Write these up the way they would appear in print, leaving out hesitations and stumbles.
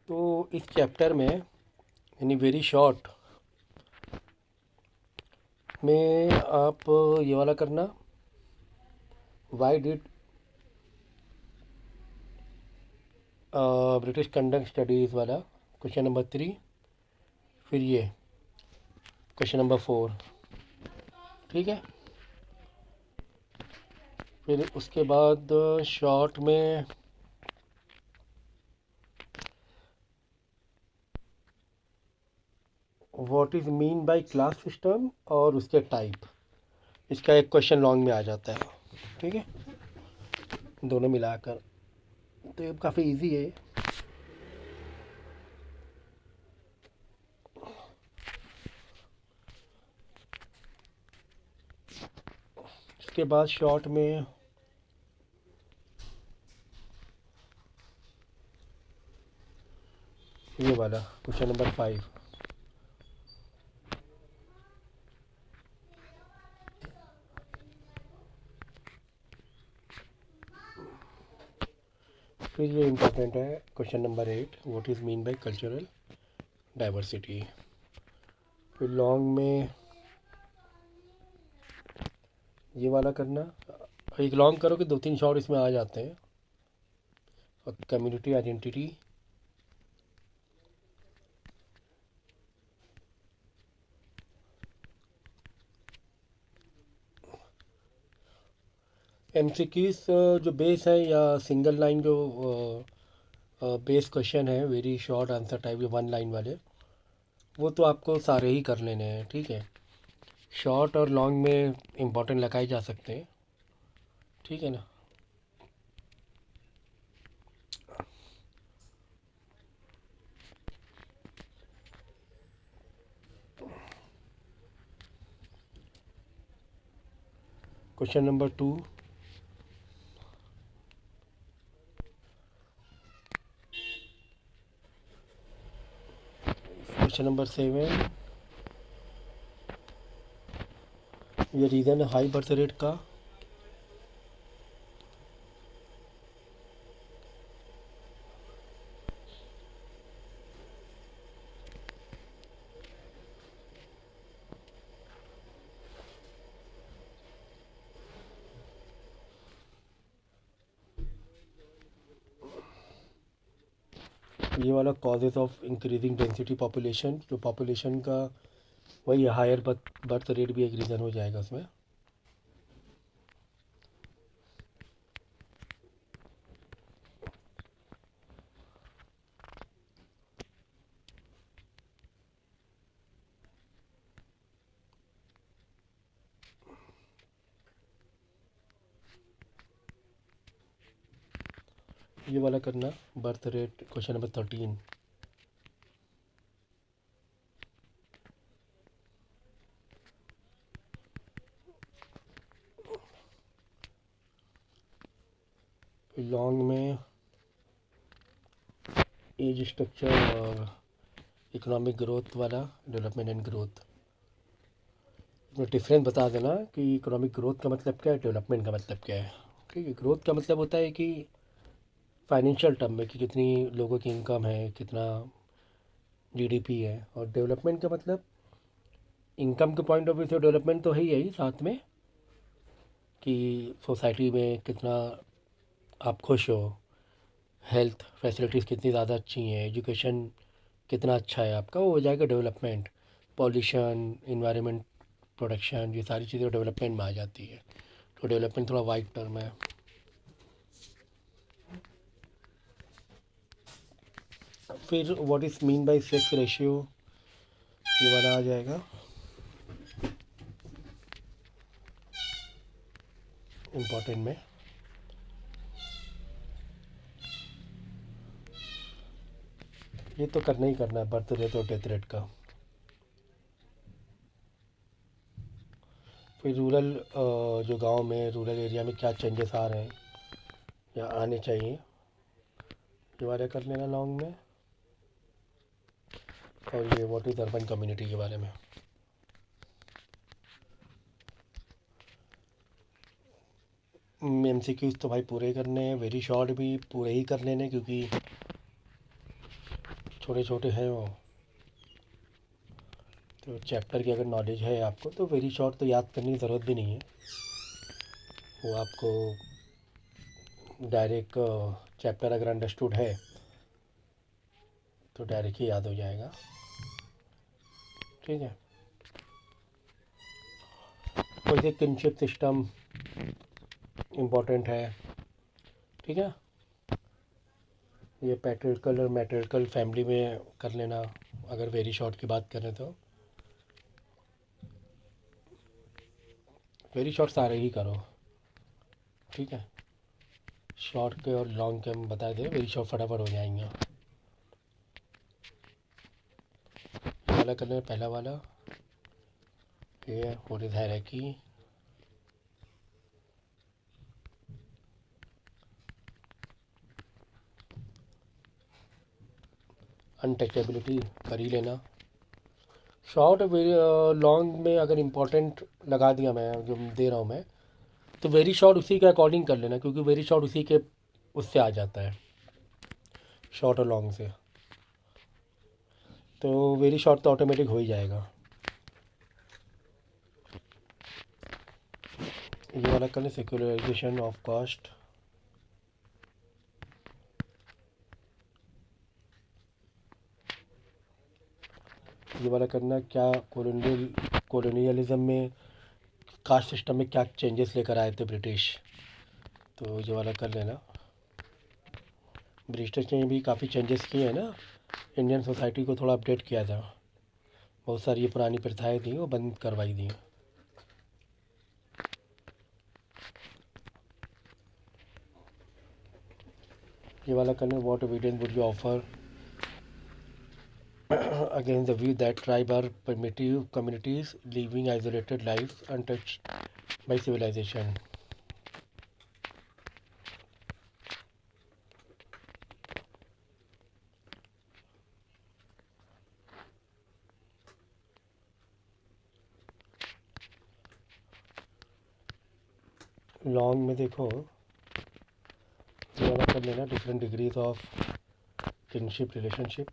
तो इस चैप्टर में यानी वेरी शॉर्ट में आप ये वाला करना, why did British conduct studies वाला क्वेश्चन नंबर 3। फिर ये क्वेश्चन नंबर 4। ठीक है। फिर उसके बाद शॉर्ट में what is mean by class system और उसके टाइप, इसका एक क्वेश्चन लॉन्ग में आ जाता है। ठीक है, दोनों मिलाकर। तो ये काफ़ी इजी है। इसके बाद शॉर्ट में ये वाला क्वेश्चन नंबर 5। फिर ये इम्पोर्टेंट है question number 8, what is mean by cultural diversity. फिर लॉन्ग में ये वाला करना, एक लॉन्ग करो कि 2-3 शॉर्ट इसमें आ जाते हैं। और कम्युनिटी आइडेंटिटी, एमसीक्यूज जो बेस है या सिंगल लाइन जो बेस क्वेश्चन है, वेरी शॉर्ट आंसर टाइप के 1 लाइन वाले, वो तो आपको सारे ही कर लेने हैं। ठीक है, शॉर्ट और लॉन्ग में इम्पोर्टेंट लगाए जा सकते हैं। ठीक है ना। क्वेश्चन नंबर 2, क्वेश्चन नंबर 7, ये रीज़न है हाई बर्थ रेट का। ये वाला causes of increasing density population, जो पॉपुलेशन का वही हायर बर्थ रेट भी एक रीज़न हो जाएगा उसमें। ये वाला करना, birth rate question number 13। Long में एज स्ट्रक्चर और इकोनॉमिक ग्रोथ वाला, डेवलपमेंट एंड ग्रोथ, इसमें डिफरेंस बता देना कि इकोनॉमिक ग्रोथ का मतलब क्या है, डेवलपमेंट का मतलब क्या है। ठीक है, ग्रोथ का मतलब होता है कि फाइनेंशियल टर्म में कि कितनी लोगों की इनकम है, कितना जीडीपी है। और डेवलपमेंट का मतलब इनकम के पॉइंट ऑफ व्यू से डेवलपमेंट तो है ही साथ में, कि सोसाइटी में कितना आप खुश हो, हेल्थ फैसिलिटीज़ कितनी ज़्यादा अच्छी हैं, एजुकेशन कितना अच्छा है आपका, वो हो जाएगा डेवलपमेंट। पॉल्यूशन, इन्वायरमेंट प्रोटेक्शन, ये सारी चीज़ें डेवलपमेंट में आ जाती है। तो डेवलपमेंट थोड़ा वाइड टर्म है। फिर what is mean by sex ratio, ये वाला आ जाएगा इम्पोर्टेंट में। ये तो करना ही करना है, बर्थ रेट और डेथ रेट का। फिर रूरल, जो गांव में रूरल एरिया में क्या चेंजेस आ रहे हैं या आने चाहिए, ये वाला कर लेना लॉन्ग में। और ये व्हाट इज़ अर्बन कम्युनिटी के बारे में। एमसीक्यूज तो भाई पूरे करने हैं, वेरी शॉर्ट भी पूरे ही कर लेने, क्योंकि छोटे छोटे हैं वो, तो चैप्टर की अगर नॉलेज है आपको तो वेरी शॉर्ट तो याद करने की ज़रूरत भी नहीं है। वो आपको डायरेक्ट चैप्टर अगर अंडरस्टूड है तो डायरेक्ट ही याद हो जाएगा। ठीक है। वैसे किनशिप सिस्टम इम्पोर्टेंट है। ठीक है। ये पैट्रियर्कल और मैट्रियर्कल फैमिली में कर लेना, अगर वेरी शॉर्ट की बात करें तो। वेरी शॉर्ट सारे ही करो। ठीक है। शॉर्ट के और लॉन्ग के हम बता दें, वेरी शॉर्ट फटाफट हो जाएंगे। ये वाला कर लेना, पहला वाला ये व्हाट इज हायरार्की। अनटचेबिलिटी कर ही लेना। शॉर्ट लॉन्ग में अगर इम्पोर्टेंट लगा दिया मैं जो दे रहा हूँ मैं, तो वेरी शॉर्ट उसी के अकॉर्डिंग कर लेना, क्योंकि वेरी शॉर्ट उसी के उससे आ जाता है, शॉर्ट और लॉन्ग से। तो वेरी शॉर्ट तो ऑटोमेटिक हो ही जाएगा। ये वाला करना, सेक्युलराइजेशन ऑफ कास्ट। ये वाला करना, क्या कॉलोनियलिज्म में कास्ट सिस्टम में क्या चेंजेस लेकर आए थे ब्रिटिश, तो ये वाला कर लेना। ब्रिटिश ने भी काफ़ी चेंजेस किए हैं ना, इंडियन सोसाइटी को थोड़ा अपडेट किया था। बहुत सारी ये पुरानी प्रथाएं थी वो बंद करवाई थी। ये वाला करना, what evidence would you offer against the view that tribes are primitive communities living isolated lives untouched by civilization. Long में देखो, ये वाला कर लेना, different degrees of kinship relationship.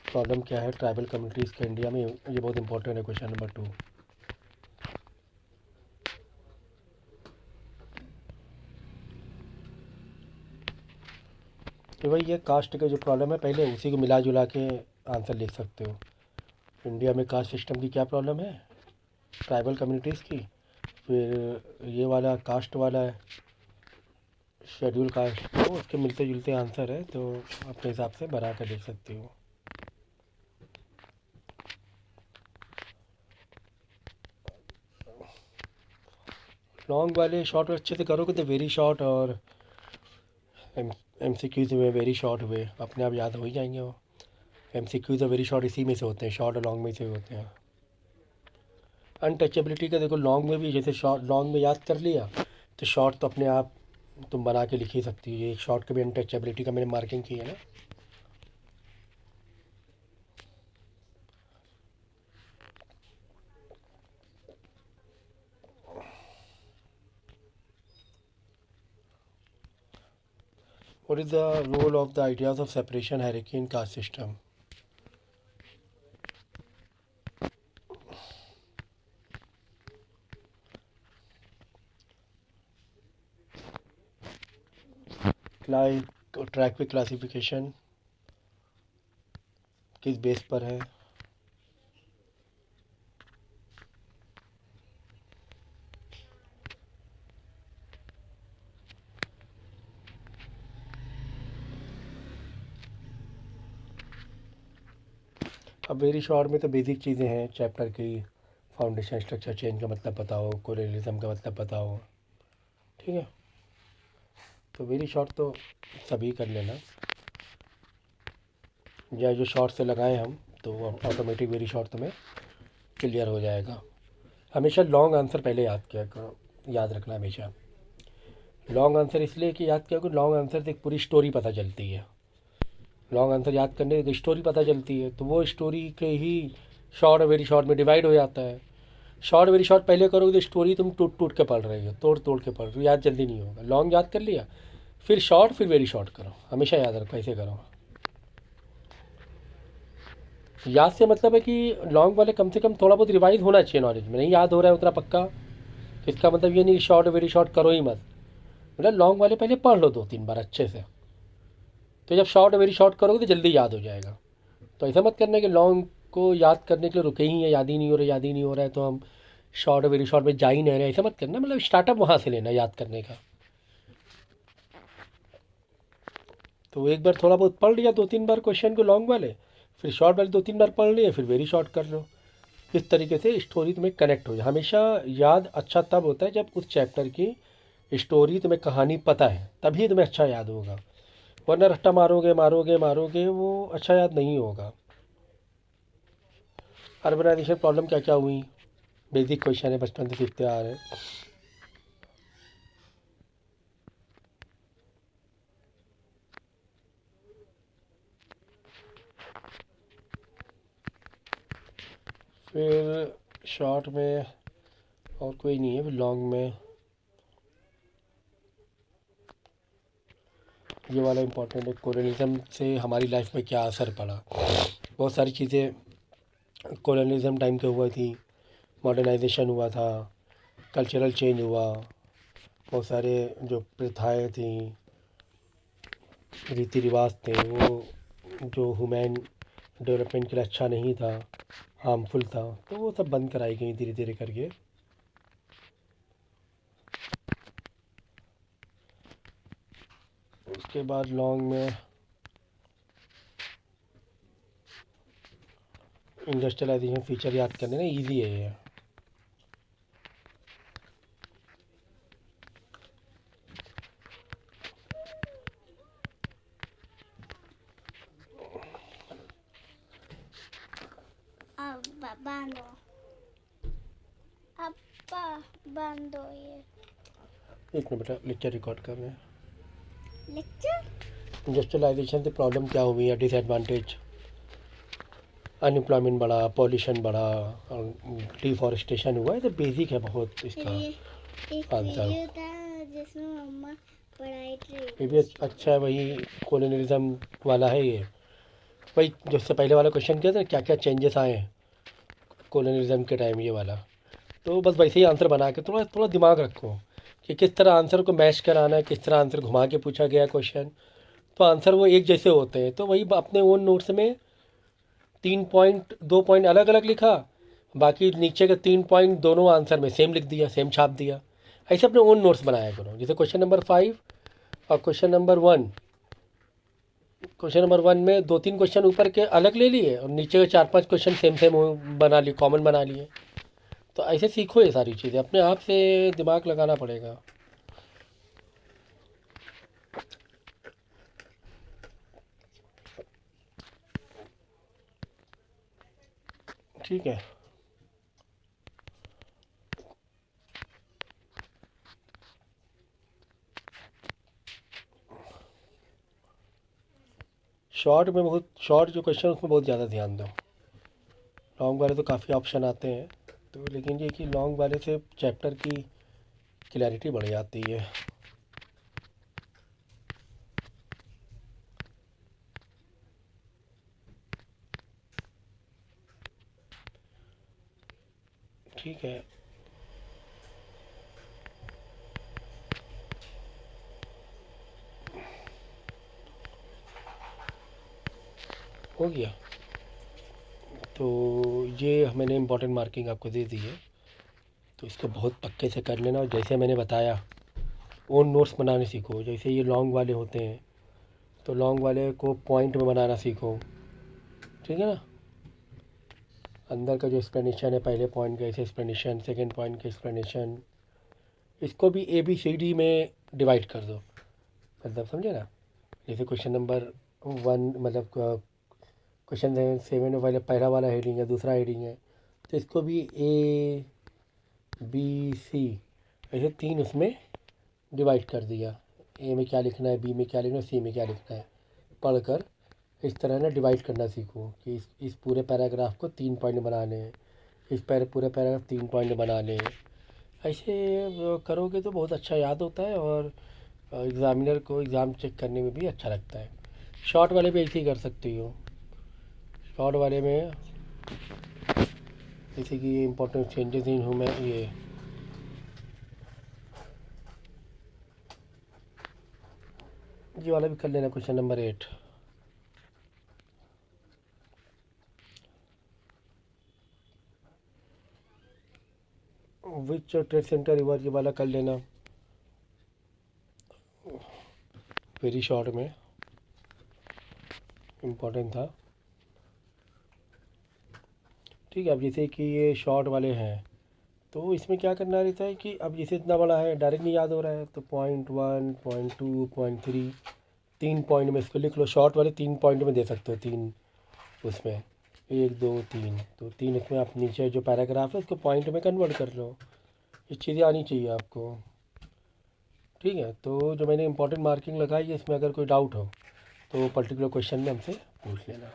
Problem क्या है ट्राइबल कम्युनिटीज़ के इंडिया में, ये बहुत इंपॉर्टेंट है, क्वेश्चन नंबर 2। तो भाई ये कास्ट का जो प्रॉब्लम है, पहले उसी को मिला जुला के आंसर लिख सकते हो। इंडिया में कास्ट सिस्टम की क्या प्रॉब्लम है, ट्राइबल कम्युनिटीज़ की, फिर ये वाला कास्ट वाला है, शेड्यूल कास्ट, तो उसके मिलते जुलते आंसर है, तो अपने हिसाब से बना कर लिख सकती हो। लॉन्ग वाले शॉर्ट अच्छे से करोगे तो वेरी शॉर्ट और MCQs हुए, वेरी शॉर्ट हुए, अपने आप याद हो ही जाएंगे वो। MCQs और वेरी शॉर्ट इसी में से होते हैं, शॉर्ट और लॉन्ग में से होते हैं। अनटचेबिलिटी का देखो, लॉन्ग में भी जैसे शॉर्ट लॉन्ग में याद कर लिया तो शॉर्ट तो अपने आप तुम बना के लिख ही सकती हो। ये शॉर्ट का भी अनटचेबिलिटी का मैंने मार्किंग की है ना। What is the role of the ideas of separation hierarchy in caste system? Track पे क्लासिफिकेशन किस बेस पर है? अब वेरी शॉर्ट में तो बेसिक चीज़ें हैं चैप्टर की, फाउंडेशन स्ट्रक्चर चेंज का मतलब बताओ, कोलोनियलिज्म का मतलब बताओ। ठीक है। तो वेरी शॉर्ट तो सभी कर लेना, या जो शॉर्ट से लगाएं हम तो ऑटोमेटिक वेरी शॉर्ट तुम्हें क्लियर हो जाएगा। हमेशा लॉन्ग आंसर पहले याद किया करो, याद रखना हमेशा। लॉन्ग आंसर इसलिए कि याद किया कि लॉन्ग आंसर से एक पूरी स्टोरी पता चलती है। लॉन्ग आंसर याद करने की स्टोरी पता चलती है, तो वो स्टोरी के ही शॉर्ट और वेरी शॉर्ट में डिवाइड हो जाता है। शॉर्ट वेरी शॉर्ट पहले करोगे तो स्टोरी तुम टूट टूट के पढ़ रही हो, तोड़ तोड़ के पढ़ रही हो, याद जल्दी नहीं होगा। लॉन्ग याद कर लिया फिर शॉर्ट, फिर वेरी शॉर्ट करो, हमेशा याद रखो ऐसे करो। याद से मतलब है कि लॉन्ग वाले कम से कम थोड़ा बहुत रिवाइज होना चाहिए नॉलेज में, नहीं याद हो रहा है उतना पक्का तो इसका मतलब ये नहीं शॉर्ट वेरी शॉर्ट करो ही मत। मतलब लॉन्ग वाले पहले पढ़ लो 2-3 बार अच्छे से, तो जब शॉर्ट वेरी शॉर्ट करोगे तो जल्दी याद हो जाएगा। तो ऐसा मत करना कि लॉन्ग को याद करने के लिए रुके ही हैं, याद ही नहीं हो रहा, याद ही नहीं हो रहा है तो हम शॉर्ट वेरी शॉर्ट में जा ही नहीं रहे, ऐसा मत करना। मतलब स्टार्टअप वहाँ से लेना याद करने का। तो एक बार थोड़ा बहुत पढ़ लिया 2-3 बार क्वेश्चन को लॉन्ग वाले, फिर शॉर्ट वाले 2-3 बार पढ़ लिए, फिर वेरी शॉर्ट कर लो। इस तरीके से स्टोरी तुम्हें कनेक्ट हो जाए। हमेशा याद अच्छा तब होता है जब उस चैप्टर की स्टोरी तुम्हें, कहानी पता है, तभी तुम्हें अच्छा याद होगा। वरना रट्टा मारोगे मारोगे मारोगे वो अच्छा याद नहीं होगा। अर्बनाइजेशन प्रॉब्लम क्या क्या हुई, बेसिक क्वेश्चन है, बचपन से सीखते आ रहे हैं। फिर शॉर्ट में और कोई नहीं है, फिर लॉन्ग में ये वाला इम्पोर्टेंट है, कोलोनिज्म से हमारी लाइफ में क्या असर पड़ा। बहुत सारी चीज़ें कोलोनिज्म टाइम के हुआ थी, मॉडर्नाइजेशन हुआ था, कल्चरल चेंज हुआ, बहुत सारे जो प्रथाएं थी, रीति रिवाज थे, वो जो ह्यूमन डेवलपमेंट के लिए अच्छा नहीं था, हार्मफुल था, तो वो सब बंद कराई गई धीरे धीरे करके। उसके बाद लॉन्ग में इंडस्ट्रियलाइजेशन फीचर याद करने ना ईजी है ये। बांधो अब्बा बांधो ये एक मिनट बेटा, लेक्चर रिकॉर्ड कर रहे हैं। लेक्चर। इंडस्ट्रियलाइजेशन से प्रॉब्लम क्या हुई है, डिसएडवांटेज, अनएम्प्लॉयमेंट बढ़ा, पॉल्यूशन बढ़ा, डिफॉरेस्टेशन हुआ, ये तो बेसिक है बहुत इसका एक आंसर। वीडियो था जिसमें मम्मा पढ़ाई ये भी अच्छा है, वही कॉलोनियलिज्म वाला है ये। वही जिससे पहले वाला क्वेश्चन किया था, क्या क्या चेंजेस आए हैं कॉलोनियलिज्म के टाइम, ये वाला। तो बस वैसे ही आंसर बना के थोड़ा थोड़ा दिमाग रखो कि किस तरह आंसर को मैच कराना है, किस तरह आंसर घुमा के पूछा गया क्वेश्चन, तो आंसर वो एक जैसे होते हैं। तो वही अपने ओन नोट्स में 3 पॉइंट 2 पॉइंट अलग अलग लिखा, बाकी नीचे के 3 पॉइंट दोनों आंसर में सेम लिख दिया, सेम छाप दिया। ऐसे अपने ओन नोट्स बनाया करो। जैसे क्वेश्चन नंबर 5 और क्वेश्चन नंबर 1 में 2-3 क्वेश्चन ऊपर के अलग ले लिए और नीचे के 4-5 क्वेश्चन सेम सेम बना लिए, कॉमन बना लिए। तो ऐसे सीखो, ये सारी चीज़ें अपने आप से दिमाग लगाना पड़ेगा। ठीक है। शॉर्ट में बहुत, शॉर्ट जो क्वेश्चन उसमें बहुत ज़्यादा ध्यान दो। लॉन्ग वाले तो काफ़ी ऑप्शन आते हैं, तो लेकिन ये कि लॉन्ग वाले से चैप्टर की क्लैरिटी बढ़ जाती है। ठीक है, हो गया। तो ये मैंने इम्पोर्टेंट मार्किंग आपको दे दी है, तो इसको बहुत पक्के से कर लेना। और जैसे मैंने बताया, ओन नोट्स बनाने सीखो। जैसे ये लॉन्ग वाले होते हैं तो लॉन्ग वाले को पॉइंट में बनाना सीखो, ठीक है ना। अंदर का जो एक्सप्लेनेशन है, पहले पॉइंट का ऐसे एक्सप्लेनेशन, सेकंड पॉइंट का एक्सप्लेनेशन, इसको भी ABCD में डिवाइड कर दो। मतलब समझे ना। जैसे क्वेश्चन नंबर 1, मतलब क्वेश्चन 7 में पहले पहला वाला हेडिंग है, दूसरा हेडिंग है, तो इसको भी ABC ऐसे 3 उसमें डिवाइड कर दिया। ए में क्या लिखना है, बी में क्या लिखना है, सी में क्या लिखना है, पढ़कर इस तरह ना डिवाइड करना सीखो कि इस पूरे पैराग्राफ को 3 पॉइंट बनाने हैं, इस पूरे पैराग्राफ 3 पॉइंट बना लें। ऐसे करोगे तो बहुत अच्छा याद होता है और एग्ज़ामिनर को एग्ज़ाम चेक करने में भी अच्छा लगता है। शॉर्ट वाले पे ऐसे ही कर सकती हो। शॉर्ट वाले में जैसे कि इम्पोर्टेंट चेंजेस इन ह्यूमन ये वाला भी कर लेना, क्वेश्चन नंबर 8। विच ट्रेड सेंटर रिवर, ये वाला कर लेना, वेरी शॉर्ट में इम्पोर्टेंट था। ठीक है, अब जैसे कि ये शॉर्ट वाले हैं तो इसमें क्या करना रहता है कि अब जैसे इतना बड़ा है डायरेक्ट नहीं याद हो रहा है तो .1, .2, .3 3 पॉइंट में इसको लिख लो। शॉर्ट वाले 3 पॉइंट में दे सकते हो, 3 उसमें 1 2 3, तो 3 इसमें आप नीचे जो पैराग्राफ है उसको पॉइंट में कन्वर्ट कर लो। ये चीज़ें आनी चाहिए आपको। ठीक है, तो जो मैंने इंपॉर्टेंट मार्किंग लगाई है इसमें अगर कोई डाउट हो तो पर्टिकुलर क्वेश्चन में हमसे पूछ लेना।